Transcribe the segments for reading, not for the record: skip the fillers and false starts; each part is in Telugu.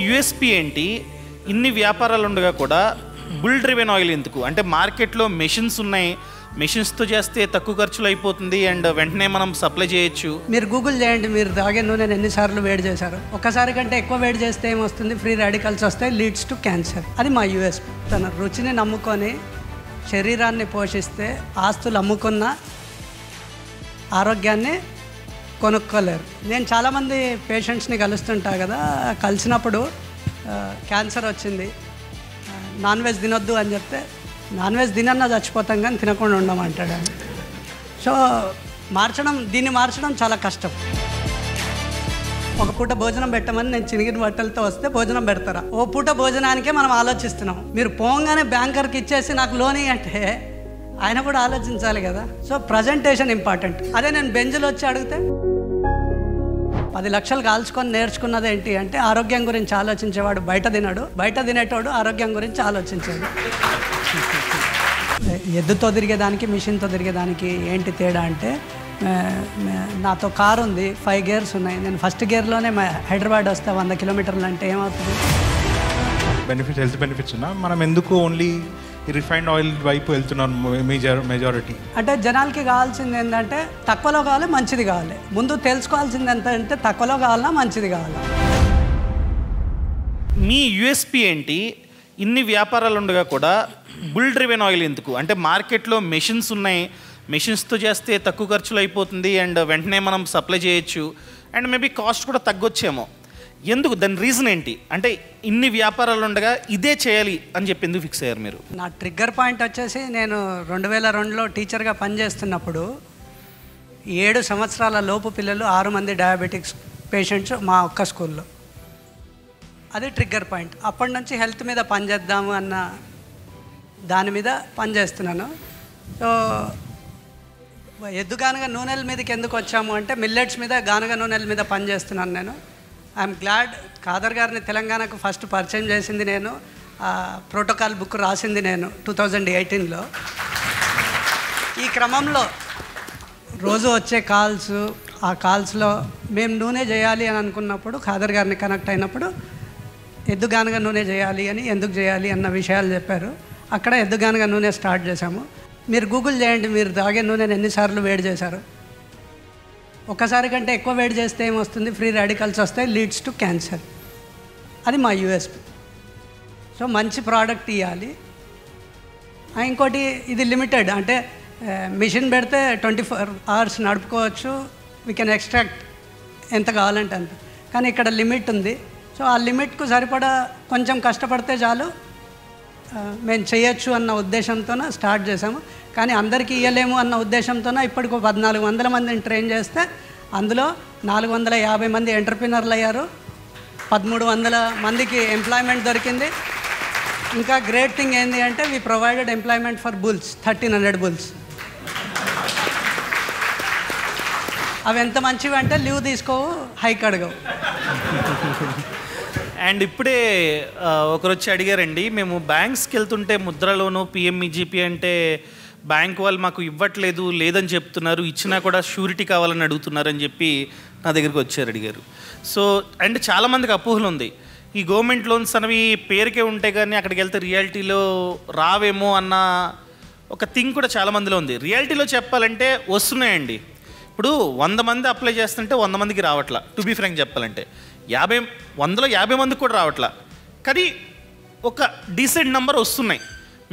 యూఎస్పీ ఏంటి? ఇన్ని వ్యాపారాలు ఉండగా కూడా బుల్ డ్రివెన్ ఆయిల్ ఎందుకు? అంటే మార్కెట్లో మెషిన్స్ ఉన్నాయి, మెషిన్స్తో చేస్తే తక్కువ ఖర్చులు అయిపోతుంది అండ్ వెంటనే మనం సప్లై చేయొచ్చు. మీరు గూగుల్ చేయండి, మీరు తాగే నూనెను ఎన్నిసార్లు వేడి చేశారు. ఒకసారి కంటే ఎక్కువ వేడి చేస్తే ఏమొస్తుంది? ఫ్రీ రాడికల్స్ వస్తాయి, లీడ్స్ టు క్యాన్సర్. అది మా యూఎస్పీ. తన రుచిని నమ్ముకొని శరీరాన్ని పోషిస్తే ఆస్తులు అమ్ముకున్న ఆరోగ్యాన్ని కొనుక్కోలేరు. నేను చాలామంది పేషెంట్స్ని కలుస్తుంటా కదా, కలిసినప్పుడు క్యాన్సర్ వచ్చింది, నాన్ వెజ్ తినొద్దు అని చెప్తే, నాన్ వెజ్ తినన్నా చచ్చిపోతాం కానీ తినకుండా ఉండమంటాడు. సో దీన్ని మార్చడం చాలా కష్టం. ఒక పూట భోజనం పెట్టమని నేను చినిగిన బట్టలతో వస్తే భోజనం పెడతారా? ఓ పూట భోజనానికే మనం ఆలోచిస్తున్నాం. మీరు పోగానే బ్యాంకర్కి ఇచ్చేసి నాకు లోన్ అంటే ఆయన కూడా ఆలోచించాలి కదా. So presentation important. అదే నేను బెంజ్లో వచ్చి అడిగితే 10 లక్షలు కాల్చుకొని నేర్చుకున్నది ఏంటి అంటే ఆరోగ్యం గురించి ఆలోచించేవాడు బయట తినడు, బయట తినేటోడు ఆరోగ్యం గురించి ఆలోచించాడు. ఎద్దుతో తిరిగేదానికి మిషన్తో తిరిగేదానికి ఏంటి తేడా అంటే, నాతో కారు ఉంది, 5 గేర్స్ ఉన్నాయి. నేను ఫస్ట్ గేర్లోనే హైదరాబాద్ వస్తే 100 కిలోమీటర్లు అంటే ఏమవుతుంది? హెల్త్ బెనిఫిట్స్ ఉన్నా మనం ఎందుకు ఓన్లీ రిఫైన్డ్ ఆయిల్ వైపు వెళ్తున్నాం మెజారిటీ? అంటే జనాలకి కావాల్సింది ఏంటంటే తక్కువలో కావాలి, మంచిది కావాలి. ముందు తెలుసుకోవాల్సింది ఎంత అంటే తక్కువలో కావాలా, మంచిది కావాలా. మీ యూఎస్పీ ఏంటి? ఇన్ని వ్యాపారాలు ఉండగా కూడా బుల్ డ్రివెన్ ఆయిల్ ఎందుకు? అంటే మార్కెట్లో మెషిన్స్ ఉన్నాయి, మెషిన్స్తో చేస్తే తక్కువ ఖర్చులు అయిపోతుంది అండ్ వెంటనే మనం సప్లై చేయొచ్చు అండ్ మేబీ కాస్ట్ కూడా తగ్గొచ్చేమో. ఎందుకు? దాని రీజన్ ఏంటి? అంటే ఇన్ని వ్యాపారాలు ఉండగా ఇదే చేయాలి అని చెప్పి ఎందుకు ఫిక్స్ అయ్యారు మీరు? నా ట్రిగ్గర్ పాయింట్ వచ్చేసి, నేను 2002లో టీచర్గా పనిచేస్తున్నప్పుడు 7 సంవత్సరాల లోపు పిల్లలు 6 మంది డయాబెటిక్స్ పేషెంట్స్ మా ఒక్క స్కూల్లో. అది ట్రిగ్గర్ పాయింట్. అప్పటి నుంచి హెల్త్ మీద పనిచేద్దాము అన్న దాని మీద పనిచేస్తున్నాను. సో ఎద్దు గానుగ నూనెల మీదకి ఎందుకు వచ్చాము అంటే, మిల్లెట్స్ మీద, గానుగ నూనెల మీద పనిచేస్తున్నాను నేను. ఐఎమ్ గ్లాడ్ ఖాదర్ గారిని తెలంగాణకు ఫస్ట్ పరిచయం చేసింది నేను, ప్రోటోకాల్ బుక్ రాసింది నేను 2018లో. ఈ క్రమంలో రోజు వచ్చే కాల్స్, ఆ కాల్స్లో మేము నూనె చేయాలి అని అనుకున్నప్పుడు, ఖాదర్ గారిని కనెక్ట్ అయినప్పుడు ఎద్దు గానుగ నూనె చేయాలి అని, ఎందుకు చేయాలి అన్న విషయాలు చెప్పారు. అక్కడ ఎద్దు గానుగ నూనె స్టార్ట్ చేశాము. మీరు గూగుల్ చేయండి, మీరు తాగే నూనెను ఎన్నిసార్లు వేడి చేశారు. ఒకసారి కంటే ఎక్కువ వేడి చేస్తే ఏమొస్తుంది? ఫ్రీ రాడికల్స్ వస్తాయి, లీడ్స్ టు క్యాన్సర్. అది మా యూఎస్పీ. సో మంచి ప్రోడక్ట్ ఇవ్వాలి. ఇంకోటి, ఇది లిమిటెడ్. అంటే మిషన్ పెడితే 24 hours నడుపుకోవచ్చు, వీ కెన్ ఎక్స్ట్రాక్ట్ ఎంత కావాలంటే అంత. కానీ ఇక్కడ లిమిట్ ఉంది. సో ఆ లిమిట్కు సరిపడా కొంచెం కష్టపడితే చాలు, మేము చేయొచ్చు అన్న ఉద్దేశంతోనే స్టార్ట్ చేసాము. కానీ అందరికీ ఇవ్వలేము అన్న ఉద్దేశంతోనే ఇప్పటికి 1400 మందిని ట్రైన్ చేస్తే అందులో 450 మంది ఎంటర్ప్రినర్లు అయ్యారు, 1300 మందికి ఎంప్లాయ్మెంట్ దొరికింది. ఇంకా గ్రేట్ థింగ్ ఏంటి అంటే, we provided employment for bulls, 1300 bulls. అవి ఎంత మంచివి అంటే లీవ్ తీసుకోవు, హైక్ అడగవు. అండ్ ఇప్పుడే ఒకరు వచ్చి అడిగారండి, మేము బ్యాంక్స్కి వెళ్తుంటే ముద్ర లోను, పిఎంఈజీపీ అంటే బ్యాంక్ వాళ్ళు మాకు ఇవ్వట్లేదు, లేదని చెప్తున్నారు, ఇచ్చినా కూడా షూరిటీ కావాలని అడుగుతున్నారని చెప్పి నా దగ్గరికి వచ్చారు, అడిగారు. సో అండ్ చాలామందికి అపోహలు ఉంది, ఈ గవర్నమెంట్ లోన్స్ అనేవి పేరుకే ఉంటాయి కానీ అక్కడికి వెళ్తే రియాలిటీలో రావేమో అన్న ఒక థింగ్ కూడా చాలామందిలో ఉంది. రియాలిటీలో చెప్పాలంటే వస్తున్నాయండి. ఇప్పుడు 100 మంది అప్లై చేస్తుంటే 100 మందికి రావట్లా. టు బీ ఫ్రాంక్ చెప్పాలంటే 100లో 50 మందికి కూడా రావట్లా. కానీ ఒక డీసెంట్ నెంబర్ వస్తున్నాయి,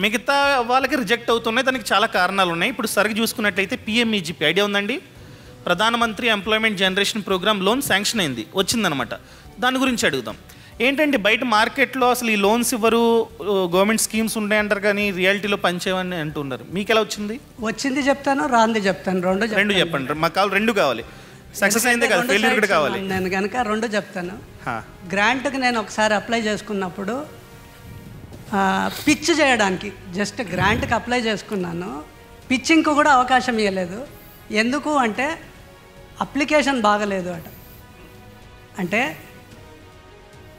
మిగతా వాళ్ళకి రిజెక్ట్ అవుతున్నాయి. దానికి చాలా కారణాలు ఉన్నాయి. ఇప్పుడు సరిగ్గా చూసుకున్నట్లయితే పిఎంఈజీపీ ఐడియా ఉందండి, Pradhan Mantri employment generation programme loan sanction అయింది, వచ్చిందనమాట. దాని గురించి అడుగుదాం. ఏంటంటే బయట మార్కెట్లో అసలు ఈ లోన్స్ ఇవ్వరు, గవర్నమెంట్ స్కీమ్స్ ఉంటాయంటారు కానీ రియాలిటీలో పనిచేయమని అంటున్నారు. మీకు ఎలా వచ్చింది? వచ్చింది చెప్తాను, రాంది చెప్తాను. రెండు చెప్పండి. మాకు కావాలి, రెండు కావాలి. సక్సెస్ అయిందే కాదు, ఫెయిల్యూర్ కూడా కావాలి. నేను కనుక 2 చెప్తాను. గ్రాంట్కి నేను ఒకసారి అప్లై చేసుకున్నప్పుడు పిచ్ చేయడానికి జస్ట్ గ్రాంట్కి అప్లై చేసుకున్నాను, పిచ్చింగ్కు కూడా అవకాశం ఇవ్వలేదు. ఎందుకు అంటే అప్లికేషన్ బాగలేదు అట. అంటే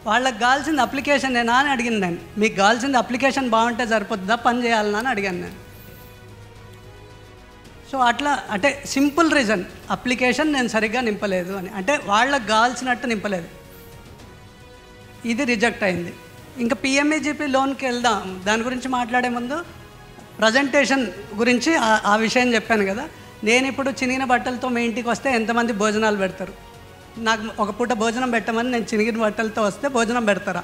వాళ్ళకి కావాల్సింది అప్లికేషన్ నేనా అని అడిగింది నేను. మీకు కావాల్సింది అప్లికేషన్ బాగుంటే సరిపోతుందా, పని చేయాలన్నా అని అడిగాను నేను. సో అట్లా అంటే సింపుల్ రీజన్, అప్లికేషన్ నేను సరిగ్గా నింపలేదు అని. అంటే వాళ్ళకి కావాల్సినట్టు నింపలేదు. ఇది రిజెక్ట్ అయింది. ఇంకా పిఎంఈజీపీ లోన్కి వెళ్దాం. దాని గురించి మాట్లాడే ముందు ప్రజెంటేషన్ గురించి ఆ విషయం చెప్పాను కదా. నేను ఇప్పుడు చినిగిన బట్టలతో మీ ఇంటికి వస్తే ఎంతమంది భోజనాలు పెడతారు? నాకు ఒక పూట భోజనం పెట్టమని నేను చినిగిన బట్టలతో వస్తే భోజనం పెడతారా?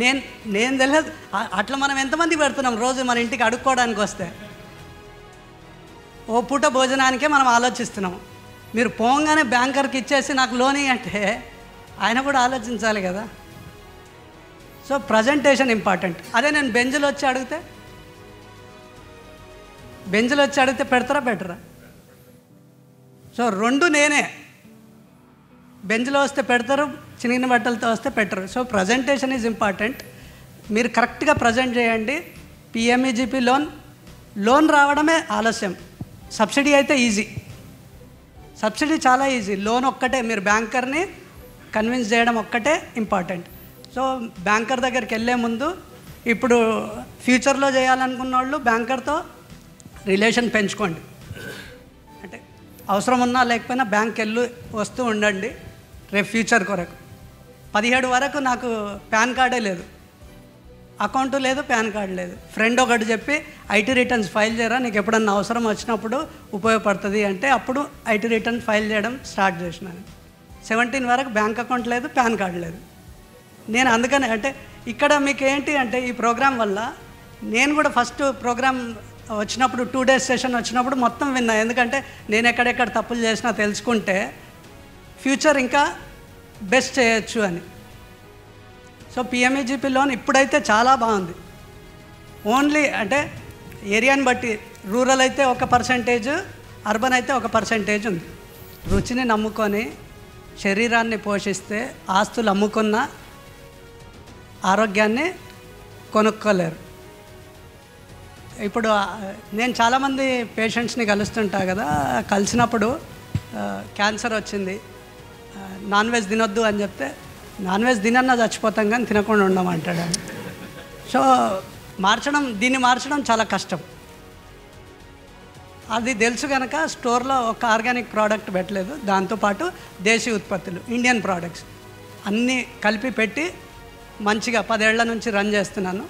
నేను తెలియదు. అట్లా మనం ఎంతమంది పెడుతున్నాం రోజు మన ఇంటికి అడుక్కోవడానికి వస్తే? ఓ పూట భోజనానికే మనం ఆలోచిస్తున్నాం. మీరు పోగానే బ్యాంకర్కి ఇచ్చేసి నాకు లోన్ అంటే ఆయన కూడా ఆలోచించాలి కదా. So presentation important. అదే నేను బెంచ్లో వచ్చి అడిగితే పెడతారా పెట్టరా? సో రెండు నేనే. బెంచ్లో వస్తే పెడతారు, చినిగిన బట్టలతో వస్తే పెట్టరు. So presentation is important. మీరు కరెక్ట్గా ప్రజెంట్ చేయండి. పిఎంఈజీపీ లోన్ రావడమే ఆలస్యం. సబ్సిడీ అయితే ఈజీ, సబ్సిడీ చాలా ఈజీ. లోన్ ఒక్కటే, మీరు బ్యాంకర్ని కన్విన్స్ చేయడం ఒక్కటే ఇంపార్టెంట్. సో బ్యాంకర్ దగ్గరికి వెళ్ళే ముందు ఇప్పుడు ఫ్యూచర్లో చేయాలనుకున్న వాళ్ళు బ్యాంకర్తో రిలేషన్ పెంచుకోండి. అంటే అవసరం ఉన్నా లేకపోయినా బ్యాంక్ వస్తూ ఉండండి రేపు ఫ్యూచర్ కొరకు. 17 వరకు నాకు పాన్ కార్డే లేదు, అకౌంట్ లేదు, పాన్ కార్డు లేదు. ఫ్రెండ్ ఒకటి చెప్పి ఐటీ రిటర్న్స్ ఫైల్ చేయరా, నీకు ఎప్పుడన్నా అవసరం వచ్చినప్పుడు ఉపయోగపడుతుంది అంటే అప్పుడు ఐటీ రిటర్న్ ఫైల్ చేయడం స్టార్ట్ చేసినాను. 17 వరకు బ్యాంక్ అకౌంట్ లేదు, పాన్ కార్డు లేదు. నేను అందుకని అంటే ఇక్కడ మీకు ఏంటి అంటే ఈ ప్రోగ్రాం వల్ల నేను కూడా ఫస్ట్ ప్రోగ్రాం వచ్చినప్పుడు 2 days సెషన్ వచ్చినప్పుడు మొత్తం విన్నా. ఎందుకంటే నేను ఎక్కడెక్కడ తప్పులు చేసినా తెలుసుకుంటే ఫ్యూచర్ ఇంకా బెస్ట్ చేయొచ్చు అని. సో పిఎంఈజీపీ లోన్ ఇప్పుడైతే చాలా బాగుంది. ఓన్లీ అంటే ఏరియాని బట్టి రూరల్ అయితే 1%, అర్బన్ అయితే 1% ఉంది. రుచిని నమ్ముకొని శరీరాన్ని పోషిస్తే ఆస్తులు అమ్ముకున్న ఆరోగ్యాన్ని కొనుక్కోలేరు. ఇప్పుడు నేను చాలామంది పేషెంట్స్ని కలుస్తుంటా కదా, కలిసినప్పుడు క్యాన్సర్ వచ్చింది, నాన్ వెజ్ తినొద్దు అని చెప్తే నాన్ వెజ్ తినన్నా చచ్చిపోతాం కానీ తినకుండా ఉండమంటాడు. సో దీన్ని మార్చడం చాలా కష్టం. అది తెలుసు కనుక స్టోర్లో ఒక ఆర్గానిక్ ప్రోడక్ట్ పెట్టలేదు, దాంతోపాటు దేశీ ఉత్పత్తులు, ఇండియన్ ప్రోడక్ట్స్ అన్నీ కలిపి పెట్టి మంచిగా 10 ఏళ్ల నుంచి రన్ చేస్తున్నాను.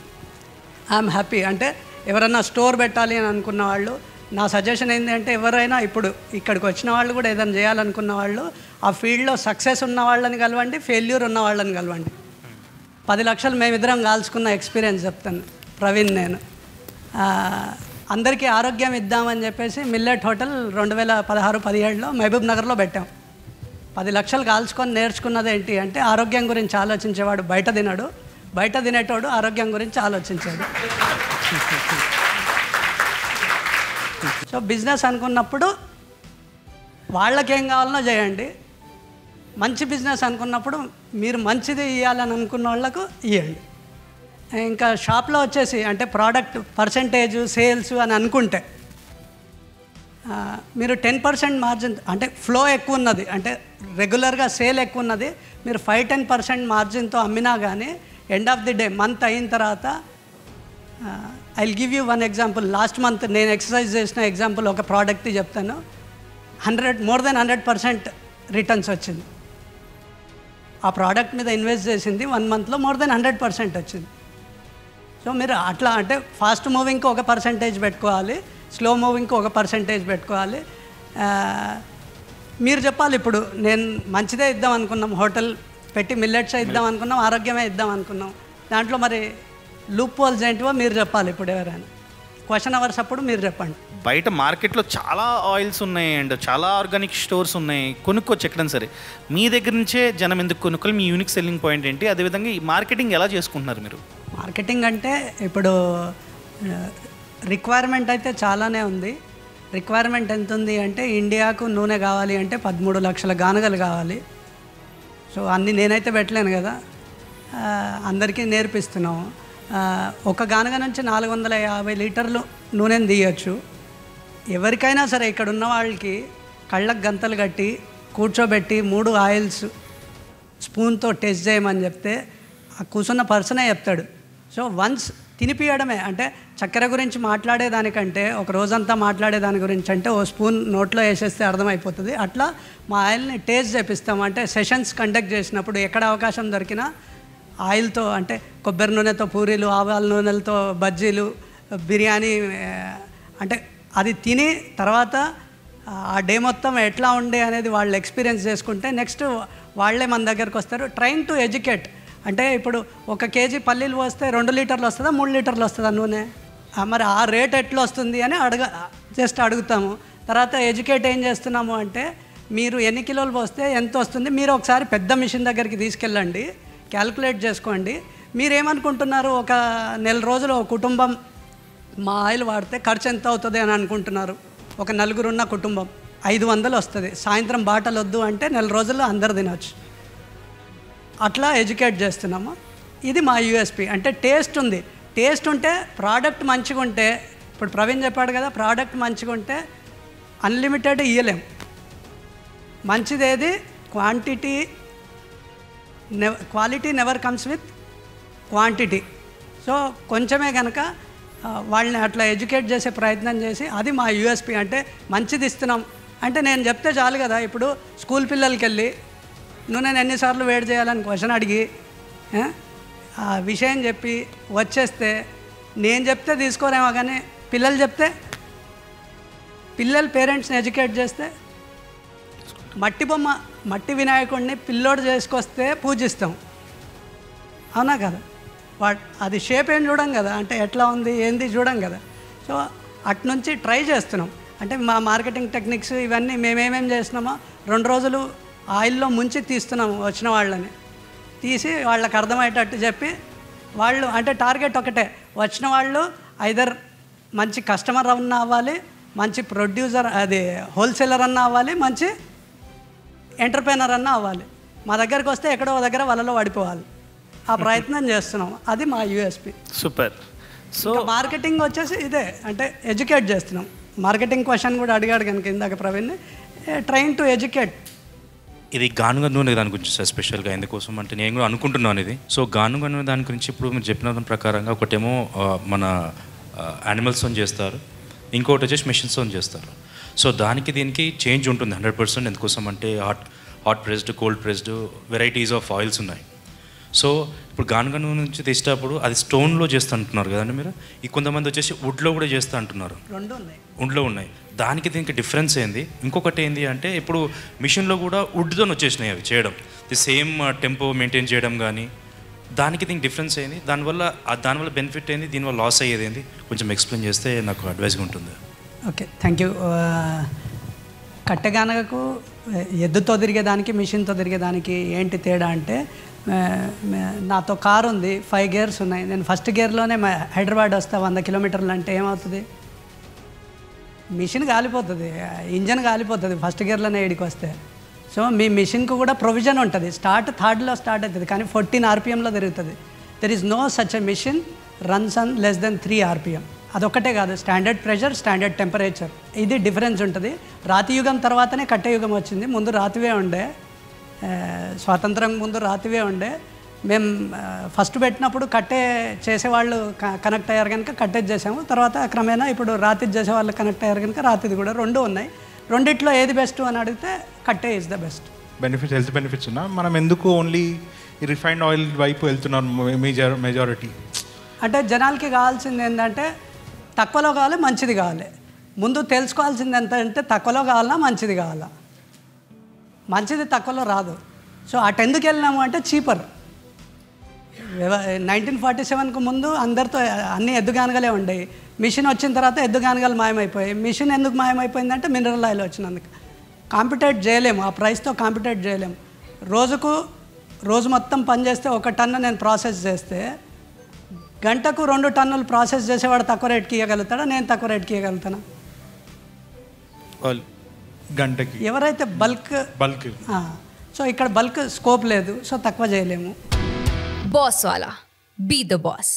I'm happy. అంటే ఎవరన్నా స్టోర్ పెట్టాలి అని అనుకున్న వాళ్ళు, నా సజెషన్ ఏంటి అంటే ఎవరైనా ఇప్పుడు ఇక్కడికి వచ్చిన వాళ్ళు కూడా ఏదైనా చేయాలనుకున్న వాళ్ళు ఆ ఫీల్డ్లో సక్సెస్ ఉన్న వాళ్ళని కలవండి, ఫెయిల్యూర్ ఉన్న వాళ్ళని కలవండి. 10 లక్షలు మేమిద్దరం కాల్చుకున్న ఎక్స్పీరియన్స్ చెప్తాను. ప్రవీణ్ నేను అందరికీ ఆరోగ్యం ఇద్దామని చెప్పేసి మిల్లెట్ హోటల్ 2016-17లో మహబూబ్ నగర్లో పెట్టాం. 10 లక్షలు కాల్చుకొని నేర్చుకున్నది ఏంటి అంటే ఆరోగ్యం గురించి ఆలోచించేవాడు బయట తినడు, బయట తినేటోడు ఆరోగ్యం గురించి ఆలోచించాడు. సో బిజినెస్ అనుకున్నప్పుడు వాళ్ళకేం కావాలనో చేయండి. మంచి బిజినెస్ అనుకున్నప్పుడు మీరు మంచిది ఇవ్వాలని అనుకున్న వాళ్ళకు ఇవ్వండి. ఇంకా షాప్లో వచ్చేసి అంటే ప్రోడక్ట్ పర్సంటేజ్ సేల్స్ అని అనుకుంటే మీరు 10% మార్జిన్ అంటే ఫ్లో ఎక్కువ ఉన్నది, అంటే రెగ్యులర్గా సేల్ ఎక్కువ ఉన్నది, మీరు 5-10% మార్జిన్తో అమ్మినా కానీ end of the day month అయిన తర్వాత I will give you one example. Last month నేను ఎక్సర్సైజ్ చేసిన ఎగ్జాంపుల్ ఒక ప్రోడక్ట్ చెప్తాను. more than 100% రిటర్న్స్ వచ్చింది. ఆ ప్రోడక్ట్ మీద ఇన్వెస్ట్ చేసింది 1 monthలో more than 100% వచ్చింది. సో మీరు అట్లా అంటే ఫాస్ట్ మూవింగ్కి 1% పెట్టుకోవాలి, స్లో మూవింగ్కి 1% పెట్టుకోవాలి. మీరు చెప్పాలి. ఇప్పుడు నేను మంచిదే ఇద్దాం అనుకున్నాం, హోటల్ పెట్టి మిల్లెట్స్ ఇద్దాం అనుకున్నాం, ఆరోగ్యమే ఇద్దాం అనుకున్నాం. దాంట్లో మరి లూప్ హోల్స్ ఏంటివో మీరు చెప్పాలి. ఇప్పుడు ఎవరైనా క్వశ్చన్ అవర్స్ అప్పుడు మీరు చెప్పండి. బయట మార్కెట్లో చాలా ఆయిల్స్ ఉన్నాయి అండ్ చాలా ఆర్గానిక్ స్టోర్స్ ఉన్నాయి, కొనుక్కోవచ్చు ఎక్కడైనా సరే. మీ దగ్గర నుంచే జనం ఎందుకు కొనుక్కోవాలి? మీ యూనిక్ సెల్లింగ్ పాయింట్ ఏంటి? అదేవిధంగా ఈ మార్కెటింగ్ ఎలా చేసుకుంటున్నారు మీరు? మార్కెటింగ్ అంటే ఇప్పుడు రిక్వైర్మెంట్ అయితే చాలానే ఉంది. రిక్వైర్మెంట్ ఎంత ఉంది అంటే ఇండియాకు నూనె కావాలి అంటే 13 లక్షల గానుగలు కావాలి. సో అన్నీ నేనైతే పెట్టలేను కదా, అందరికీ నేర్పిస్తున్నాము. ఒక గానుగ నుంచి 450 లీటర్లు నూనెని తీయచ్చు. ఎవరికైనా సరే ఇక్కడ ఉన్న వాళ్ళకి కళ్ళకు గంతలు కట్టి కూర్చోబెట్టి 3 ఆయిల్స్ స్పూన్తో టెస్ట్ చేయమని చెప్తే ఆ కూర్చున్న పర్సనే చెప్తాడు. సో వన్స్ తినిపియడమే. అంటే చక్కెర గురించి మాట్లాడేదానికంటే ఒక రోజంతా మాట్లాడేదాని గురించి అంటే ఓ స్పూన్ నోట్లో వేసేస్తే అర్థమైపోతుంది. అట్లా మా ఆయిల్ని టేస్ట్ చేపిస్తాము. అంటే సెషన్స్ కండక్ట్ చేసినప్పుడు ఎక్కడ అవకాశం దొరికినా ఆయిల్తో, అంటే కొబ్బరి నూనెతో పూరీలు, ఆవాల నూనెలతో బజ్జీలు, బిర్యానీ, అంటే అది తిని తర్వాత ఆ డే మొత్తం ఎట్లా ఉండే అనేది వాళ్ళు ఎక్స్పీరియన్స్ చేసుకుంటే నెక్స్ట్ వాళ్ళే మన దగ్గరకు వస్తారు. Train to educate. అంటే ఇప్పుడు 1 కేజీ పల్లీలు పోస్తే 2 లీటర్లు వస్తుందా 3 లీటర్లు వస్తుందా నూనె, మరి ఆ రేట్ ఎట్లా వస్తుంది అని జస్ట్ అడుగుతాము. తర్వాత ఎడ్యుకేట్ ఏం చేస్తున్నాము అంటే మీరు ఎన్ని కిలోలు పోస్తే ఎంత వస్తుంది, మీరు ఒకసారి పెద్ద మిషన్ దగ్గరికి తీసుకెళ్ళండి, క్యాల్కులేట్ చేసుకోండి. మీరేమనుకుంటున్నారు, ఒక నెల రోజులు ఒక కుటుంబం మా ఆయిల్ వాడితే ఖర్చు ఎంత అవుతుంది అని అనుకుంటున్నారు? ఒక 4 ఉన్న కుటుంబం 500 వస్తుంది. సాయంత్రం బాటలు వద్దు అంటే నెల రోజుల్లో అందరు తినవచ్చు. అట్లా ఎడ్యుకేట్ చేస్తున్నాము. ఇది మా యూఎస్పి. అంటే టేస్ట్ ఉంది. టేస్ట్ ఉంటే, ప్రోడక్ట్ మంచిగా ఉంటే, ఇప్పుడు ప్రవీణ్ చెప్పాడు కదా, ప్రోడక్ట్ మంచిగా ఉంటే అన్లిమిటెడ్ ఇయ్యలేం. మంచిదేది quality never comes with quantity. So కొంచెమే కనుక వాళ్ళని అట్లా ఎడ్యుకేట్ చేసే ప్రయత్నం చేసి, అది మా యూఎస్పి. అంటే మంచిది ఇస్తున్నాం అంటే నేను చెప్తే చాలు కదా. ఇప్పుడు స్కూల్ పిల్లలకి వెళ్ళి నూనెను ఎన్నిసార్లు వేడి చేయాలని క్వశ్చన్ అడిగి ఆ విషయం చెప్పి వచ్చేస్తే నేను చెప్తే తీసుకోరేమో, కానీ పిల్లలు చెప్తే, పిల్లలు పేరెంట్స్ని ఎడ్యుకేట్ చేస్తే, మట్టి బొమ్మ, మట్టి వినాయకుడిని పిల్లోడు చేసుకొస్తే పూజిస్తాం, అవునా కదా? అది షేప్ ఏం చూడం కదా, అంటే ఎట్లా ఉంది ఏంది చూడం కదా. సో అట్నుంచి ట్రై చేస్తున్నాం. అంటే మా మార్కెటింగ్ టెక్నిక్స్ ఇవన్నీ మేమేమేం చేస్తున్నామో 2 రోజులు ఆయిల్లో ముంచి తీస్తున్నాము. వచ్చిన వాళ్ళని తీసి వాళ్ళకి అర్థమయ్యేటట్టు చెప్పి, వాళ్ళు అంటే టార్గెట్ ఒకటే, వచ్చిన వాళ్ళు ఐదర్ మంచి కస్టమర్ అన్నా అవ్వాలి, మంచి ప్రొడ్యూసర్ అది హోల్సేలర్ అన్నా అవ్వాలి, మంచి ఎంటర్ప్రెనర్ అన్నా అవ్వాలి. మా దగ్గరికి వస్తే ఎక్కడో దగ్గర వాళ్ళలో పడిపోవాలి. ఆ ప్రయత్నం చేస్తున్నాం. అది మా యూఎస్పి. సూపర్. సో మార్కెటింగ్ వచ్చేసి ఇదే, అంటే ఎడ్యుకేట్ చేస్తున్నాం. మార్కెటింగ్ క్వశ్చన్ కూడా అడిగాడు కనుక ఇందాక ప్రవీణ్, ట్రైన్ టు ఎడ్యుకేట్. ఇది గానుగ నూనె దాని గురించి సార్ స్పెషల్గా ఎందుకోసం అంటే నేను కూడా అనుకుంటున్నాను ఇది. సో గానుగ నూనె దాని గురించి ఇప్పుడు మీరు చెప్పిన దాని ప్రకారంగా ఒకటేమో మన యానిమల్స్తో చేస్తారు, ఇంకోటి వచ్చేసి మెషిన్స్తో చేస్తారు. సో దానికి దీనికి చేంజ్ ఉంటుంది 100%. ఎందుకోసం అంటే hot pressed, cold pressed varieties of oils ఉన్నాయి. సో ఇప్పుడు గానుగ నూనె నుంచి తెచ్చేటప్పుడు అది స్టోన్లో చేస్తూ అంటున్నారు కదండి మీరు, ఈ కొంతమంది వచ్చేసి వుడ్లో కూడా చేస్తూ అంటున్నారు. వుడ్లో ఉన్నాయి. దానికి దీనికి డిఫరెన్స్ ఏంది? ఇంకొకటి ఏంది అంటే ఇప్పుడు మిషన్లో కూడా వుడ్తో వచ్చేసినాయి అవి చేయడం, ది సేమ్ టెంపో మెయింటైన్ చేయడం, కానీ దానికి దీనికి డిఫరెన్స్ ఏంది? దానివల్ల బెనిఫిట్ ఏంది, దీనివల్ల లాస్ అయ్యేది ఏంది? కొంచెం ఎక్స్ప్లెయిన్ చేస్తే నాకు అడ్వైస్గా ఉంటుంది. Okay, thank you. కట్టెగానగకు ఎద్దుతో తిరిగేదానికి మిషన్తో తిరిగేదానికి ఏంటి తేడా అంటే, నాతో కారు ఉంది, 5 గేర్స్ ఉన్నాయి. నేను ఫస్ట్ గేర్లోనే హైదరాబాద్ వస్తా 100 కిలోమీటర్లు అంటే ఏమవుతుంది? మిషన్ కాలిపోతుంది, ఇంజన్ కాలిపోతుంది ఫస్ట్ గేర్లోనే ఇడికి వస్తే. సో మీ మిషన్కు కూడా ప్రొవిజన్ ఉంటుంది. థర్డ్లో స్టార్ట్ అవుతుంది, కానీ 14 RPMలో తిరుగుతుంది. There is no such a machine runs on less than 3 RPM. అదొక్కటే కాదు, స్టాండర్డ్ ప్రెషర్, స్టాండర్డ్ టెంపరేచర్, ఇది డిఫరెన్స్ ఉంటుంది. రాతి యుగం తర్వాతనే కట్టె యుగం వచ్చింది. ముందు రాతివే ఉండే, స్వాతంత్రం ముందు రాతివే ఉండే. మేము ఫస్ట్ పెట్టినప్పుడు కట్టే చేసేవాళ్ళు కనెక్ట్ అయ్యారు కనుక కట్టేది చేసాము. తర్వాత క్రమేణా ఇప్పుడు రాతిది చేసేవాళ్ళు కనెక్ట్ అయ్యారు కనుక రాతిది కూడా 2 ఉన్నాయి. రెండిట్లో ఏది బెస్ట్ అని అడిగితే కట్టే is the best. Health benefits ఉన్నా మనం ఎందుకు ఓన్లీ ఈ రిఫైన్డ్ ఆయిల్ వైపు వెళ్తున్నాం మెజారిటీ? అంటే జనాలకి కావాల్సింది ఏంటంటే తక్కువలో కావాలి, మంచిది కావాలి. ముందు తెలుసుకోవాల్సింది ఎంత అంటే తక్కువలో కావాలా, మంచిది కావాలా. మంచిది తక్కువలో రాదు. సో అటు ఎందుకు వెళ్ళినాము అంటే చీపర్. 1947కు ముందు అందరితో అన్ని ఎద్దుగానగలే ఉండేవి. మిషన్ వచ్చిన తర్వాత ఎద్దుగానగలు మాయమైపోయాయి. మిషన్ ఎందుకు మాయమైపోయిందంటే మినరల్ ఆయిల్ వచ్చినందుకు. కాంపిటేట్ చేయలేము, ఆ ప్రైస్తో కాంపిటేట్ చేయలేము. రోజు మొత్తం పనిచేస్తే 1 టన్ను నేను ప్రాసెస్ చేస్తే గంటకు 2 టన్నులు ప్రాసెస్ చేసేవాడు తక్కువ రేట్కి ఇవ్వగలుగుతాడా, నేను తక్కువ రేట్కి ఇవ్వగలుగుతానా? గంటకి ఎవరైతే బల్క్. సో ఇక్కడ బల్క్ స్కోప్ లేదు, సో తక్కువ చేయలేము. బాస్ వాలా, బీ ద బాస్.